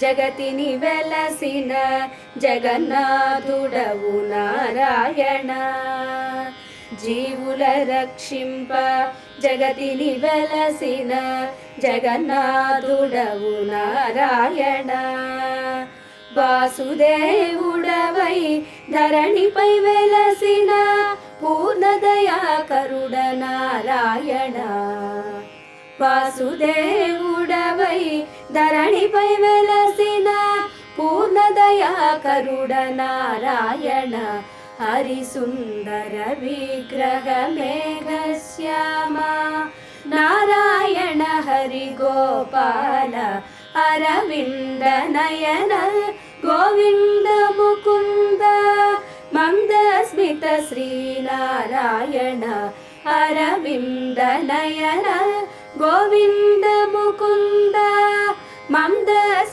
జగతిని వెలసిన జగన్నాథుడవు నారాయణ. జీవుల రక్షింప జగతిని వెలసిన జగన్నాథుడవు నారాయణ. వాసుదేవుడవై ధరణిపై వెలసిన పూర్ణదయాకరుడ నారాయణ. వాసుదేవుడవై ధరణిపై వెలసిన పూర్ణదయాకరుడ నారాయణ. హరిసుందర విగ్రహ మేఘశ్యామ నారాయణ. హరి గోపాల అరవింద నయన గోవింద ముకుంద మందస్మిత శ్రీనారాయణ. అరవింద నయన గోవింద ముకుంద మంద